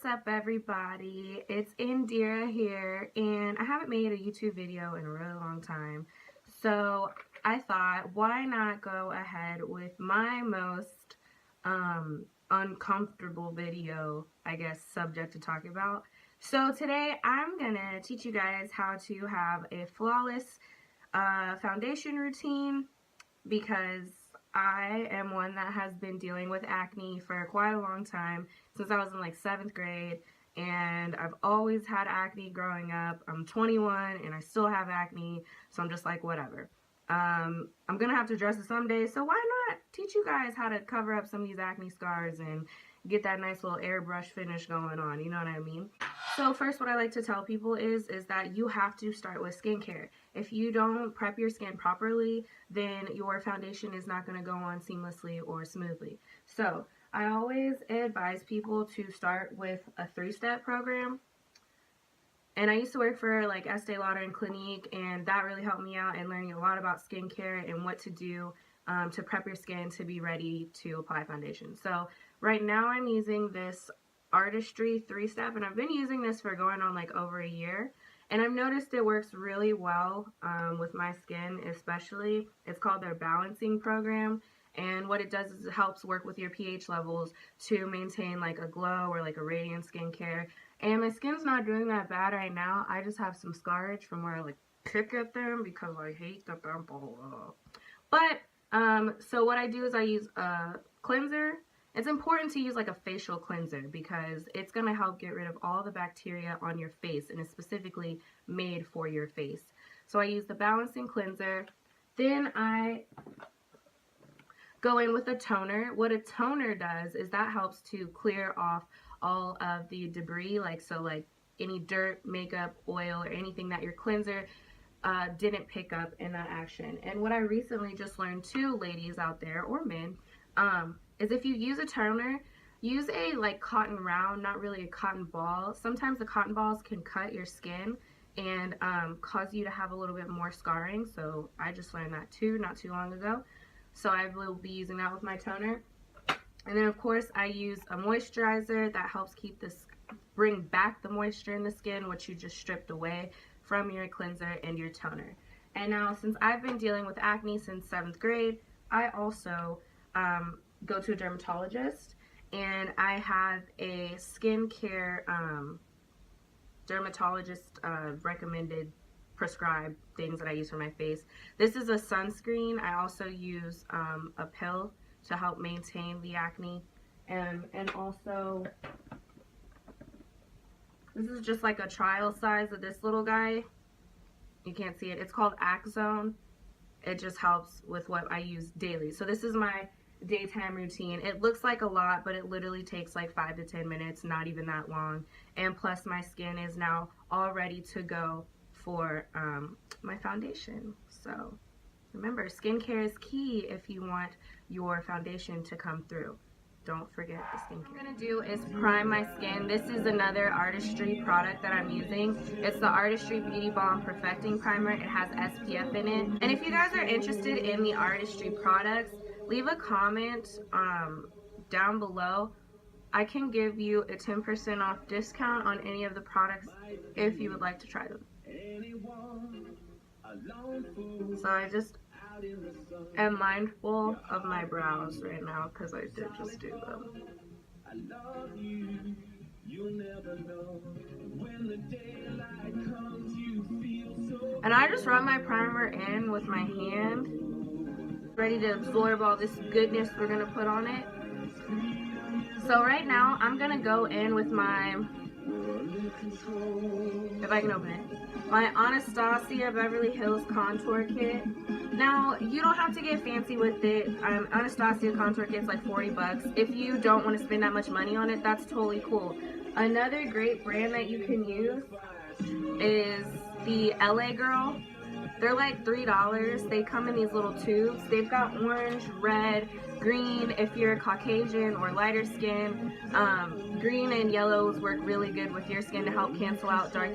What's up, everybody? It's Indira here, and I haven't made a YouTube video in a really long time, so I thought, why not go ahead with my most uncomfortable video, I guess, subject to talk about. So today I'm gonna teach you guys how to have a flawless foundation routine, because I am one that has been dealing with acne for quite a long time, since I was in like 7th grade, and I've always had acne growing up. I'm 21 and I still have acne, so I'm just like, whatever. I'm gonna have to address it someday, so why not teach you guys how to cover up some of these acne scars and get that nice little airbrush finish going on, you know what I mean? So first, what I like to tell people is that you have to start with skincare. If you don't prep your skin properly, then your foundation is not going to go on seamlessly or smoothly. So I always advise people to start with a 3-step program. And I used to work for like Estee Lauder and Clinique, and that really helped me out in learning a lot about skincare and what to do to prep your skin to be ready to apply foundation. So right now I'm using this Artistry 3-step, and I've been using this for going on like over a year, and I've noticed it works really well with my skin especially. It's called their balancing program, and what it does is it helps work with your pH levels to maintain like a glow or like a radiant skincare. And my skin's not doing that bad right now. I just have some scarage from where I like kick at them because I hate the pimple. But so what I do is I use a cleanser. It's important to use like a facial cleanser because it's going to help get rid of all the bacteria on your face, and it's specifically made for your face. So I use the balancing cleanser. Then I go in with a toner. What a toner does is that helps to clear off all of the debris, like any dirt, makeup, oil, or anything that your cleanser didn't pick up in that action. And what I recently just learned too, ladies out there, or men, is if you use a toner, use a like cotton round, not really a cotton ball. Sometimes the cotton balls can cut your skin and cause you to have a little bit more scarring. So I just learned that too not too long ago. So I will be using that with my toner. And then of course I use a moisturizer that helps bring back the moisture in the skin, which you just stripped away from your cleanser and your toner. And now, since I've been dealing with acne since 7th grade, I also go to a dermatologist, and I have a skincare dermatologist recommended prescribed things that I use for my face. This is a sunscreen. I also use a pill to help maintain the acne, and also this is just like a trial size of this little guy. You can't see it. It's called Axone. It just helps with what I use daily. So this is my daytime routine. It looks like a lot, but it literally takes like 5 to 10 minutes, not even that long. And plus my skin is now all ready to go for my foundation. So remember, skincare is key if you want your foundation to come through. Don't forget the skincare. What I'm going to do is prime my skin. This is another Artistry product that I'm using. It's the Artistry Beauty Balm Perfecting Primer. It has SPF in it. And if you guys are interested in the Artistry products, leave a comment down below. I can give you a 10% off discount on any of the products if you would like to try them. So I just am mindful of my brows right now because I did just do them. And I just rub my primer in with my hand, ready to absorb all this goodness we're going to put on it. So right now I'm going to go in with my, if I can open it, my Anastasia Beverly Hills Contour Kit. Now, you don't have to get fancy with it. Anastasia Contour Kit's like 40 bucks. If you don't want to spend that much money on it, that's totally cool. Another great brand that you can use is the LA Girl. They're like $3. They come in these little tubes. They've got orange, red, green if you're Caucasian or lighter skin. Green and yellows work really good with your skin to help cancel out dark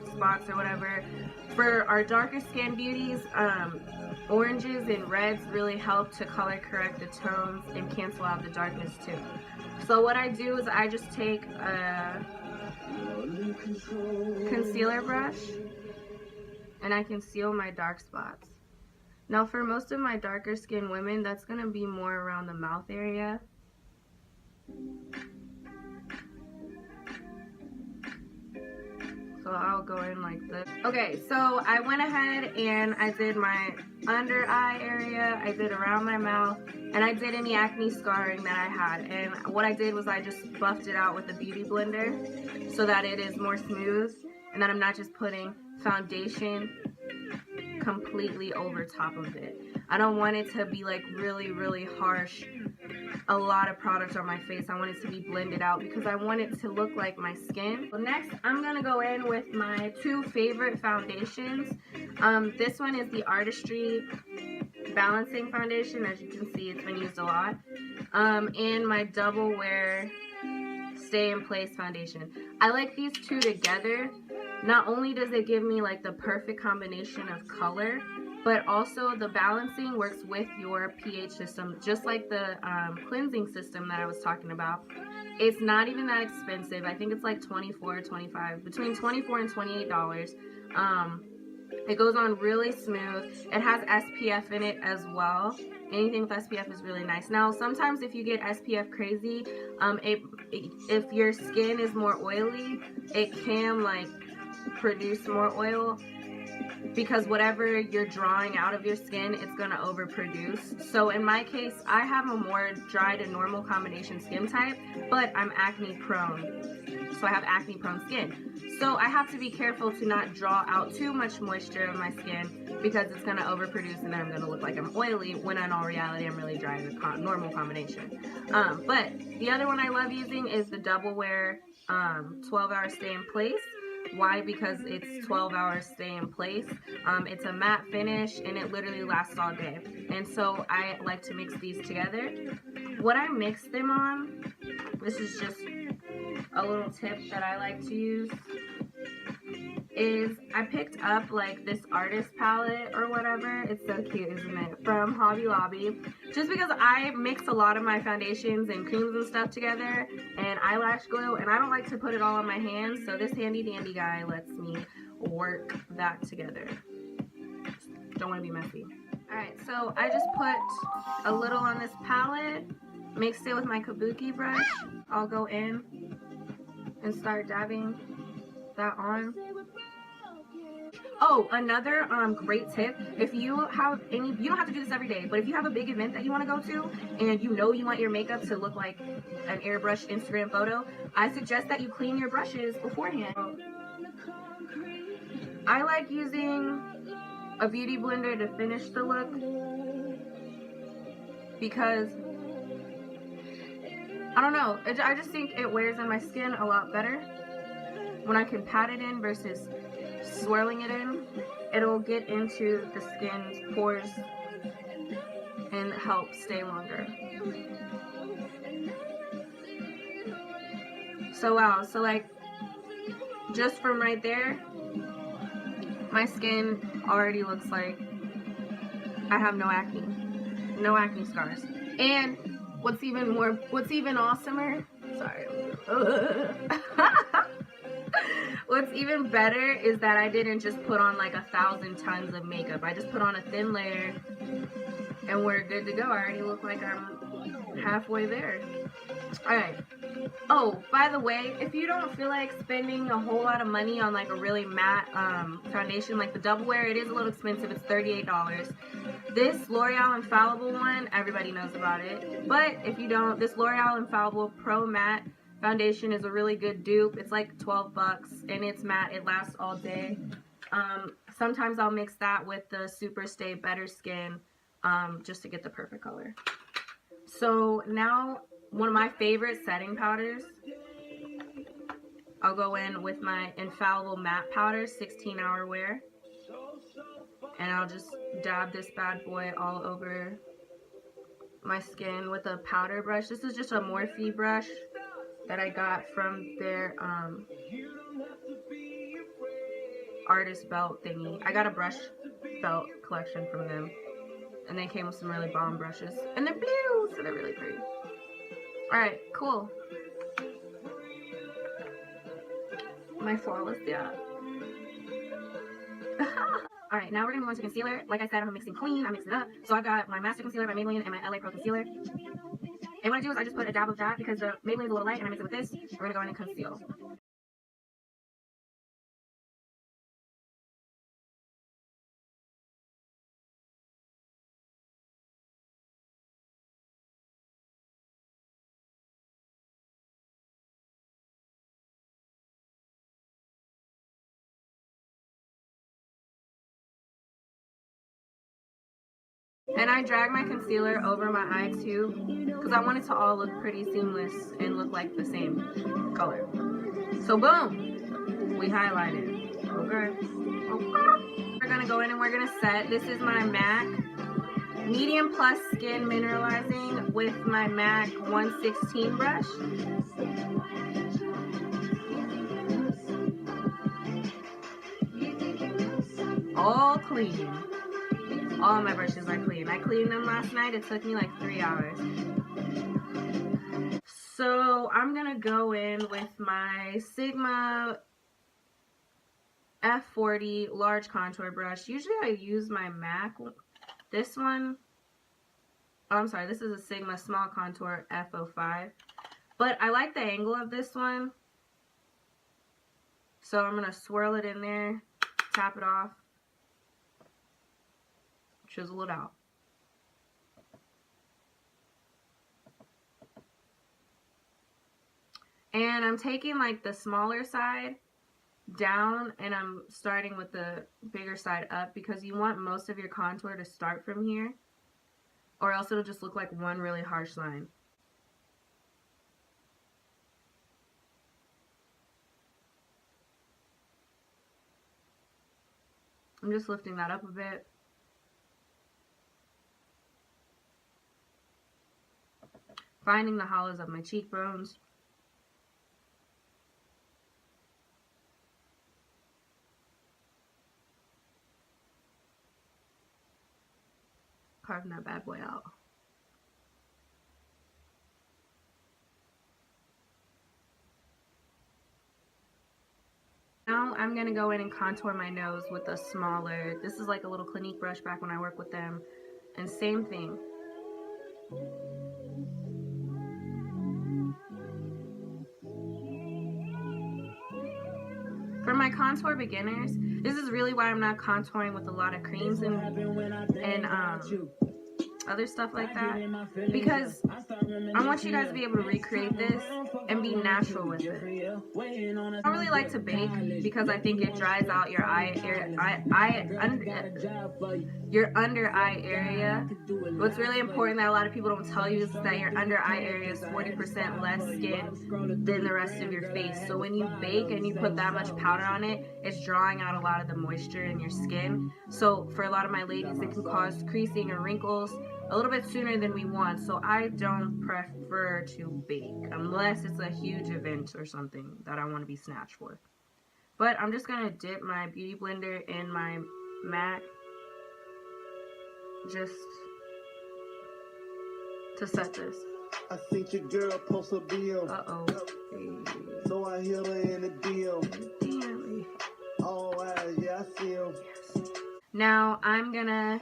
spots or whatever. For our darker skin beauties, oranges and reds really help to color correct the tones and cancel out the darkness too. So what I do is I just take a concealer brush and I conceal my dark spots. Now for most of my darker skinned women, that's going to be more around the mouth area. So I'll go in like this. Okay, so I went ahead and I did my under eye area, I did around my mouth, and I did any acne scarring that I had. And what I did was I just buffed it out with a beauty blender so that it is more smooth and that I'm not just putting foundation completely over top of it. I don't want it to be like really harsh, a lot of product on my face. I want it to be blended out because I want it to look like my skin. Well, next I'm gonna go in with my two favorite foundations. This one is the Artistry Balancing Foundation. As you can see, it's been used a lot. And my Double Wear Stay in Place foundation. I like these two together. Not only does it give me like the perfect combination of color, but also the balancing works with your pH system, just like the cleansing system that I was talking about. It's not even that expensive. I think it's like $24 or $25, between $24 and $28. It goes on really smooth. It has SPF in it as well. Anything with SPF is really nice. Now, sometimes if you get SPF crazy, if your skin is more oily, it can like produce more oil, because whatever you're drawing out of your skin, it's going to overproduce. So in my case, I have a more dry to normal combination skin type, but I'm acne prone. So I have acne prone skin. So I have to be careful to not draw out too much moisture of my skin, because it's going to overproduce and then I'm going to look like I'm oily, when in all reality I'm really dry as a normal combination. But the other one I love using is the Double Wear 12-Hour Stay in Place. Why? Because it's 12 hours stay in place. It's a matte finish and it literally lasts all day. And so I like to mix these together. What I mix them on, this is just a little tip that I like to use, is I picked up like this artist palette or whatever. It's so cute, isn't it? From Hobby Lobby. Just because I mix a lot of my foundations and creams and stuff together and eyelash glue, and I don't like to put it all on my hands, so this handy dandy guy lets me work that together. Don't want to be messy. Alright, so I just put a little on this palette, mixed it with my kabuki brush. I'll go in and start dabbing that on. Oh, another great tip, if you have any, you don't have to do this every day, but if you have a big event that you want to go to and you know you want your makeup to look like an airbrushed Instagram photo, I suggest that you clean your brushes beforehand. I like using a beauty blender to finish the look because, I don't know, I just think it wears on my skin a lot better when I can pat it in versus swirling it in. It'll get into the skin's pores and help stay longer. So wow, so like just from right there, my skin already looks like I have no acne scars. And what's even awesomer, sorry, what's even better is that I didn't just put on like 1,000 tons of makeup. I just put on a thin layer and we're good to go. I already look like I'm halfway there. Alright. Oh, by the way, if you don't feel like spending a whole lot of money on like a really matte foundation like the Double Wear, it is a little expensive. It's $38. This L'Oreal Infallible one, everybody knows about it. But if you don't, this L'Oreal Infallible Pro Matte foundation is a really good dupe. It's like 12 bucks and it's matte. It lasts all day. Sometimes I'll mix that with the Super Stay Better Skin just to get the perfect color. So now one of my favorite setting powders, I'll go in with my Infallible Matte Powder 16-Hour Wear, and I'll just dab this bad boy all over my skin with a powder brush. This is just a Morphe brush that I got from their artist belt thingy. I got a brush belt collection from them. And they came with some really bomb brushes. And they're blue, so they're really pretty. Alright, cool. My flawless, yeah. Alright, now we're going to go into concealer. Like I said, I'm mixing clean. I mixed it up. So I got my Master Concealer by Maybelline and my LA Pro Concealer. And what I do is I just put a dab of that because the Maybelline is a little light and I mix it with this. We're going to go in and conceal. And I drag my concealer over my eye too because I want it to all look pretty seamless and look like the same color. So boom, we highlighted. Okay. We're gonna go in and we're gonna set. This is my MAC Medium Plus Skin Mineralizing with my MAC 116 brush. All clean. All my brushes are clean. I cleaned them last night. It took me like 3 hours. So I'm gonna go in with my Sigma F40 large contour brush. Usually I use my MAC. This one, oh, I'm sorry, this is a Sigma small contour F05. But I like the angle of this one. So I'm gonna swirl it in there, tap it off, chisel it out. And I'm taking like the smaller side down and I'm starting with the bigger side up because you want most of your contour to start from here or else it'll just look like one really harsh line. I'm just lifting that up a bit. Finding the hollows of my cheekbones. Carving that bad boy out. Now I'm going to go in and contour my nose with a smaller, this is like a little Clinique brush back when I work with them. And same thing. For my contour beginners, this is really why I'm not contouring with a lot of creams and other stuff like that, because I want you guys to be able to recreate this and be natural with it. I really like to bake because I think it dries out your your under eye area. What's really important that a lot of people don't tell you is that your under eye area is 40% less skin than the rest of your face. So when you bake and you put that much powder on it, it's drawing out a lot of the moisture in your skin. So for a lot of my ladies, it can cause creasing or wrinkles a little bit sooner than we want. So I don't prefer to bake unless it's a huge event or something that I want to be snatched for. But I'm just going to dip my beauty blender in my MAC just to set this. I seen your girl post a bill. Uh-oh. Hey. So I hit her in the DM. Oh, yeah, I see him. Yes. Now I'm gonna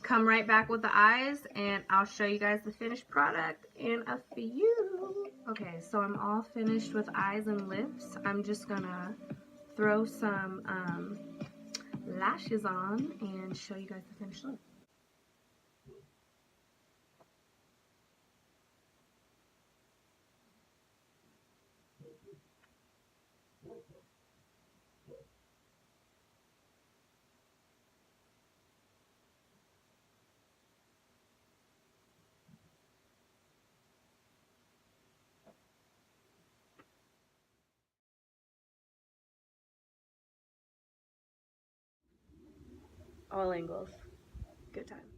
come right back with the eyes and I'll show you guys the finished product in a few. Okay, so I'm all finished with eyes and lips. I'm just gonna throw some lashes on and show you guys the finished look. All angles. Good time.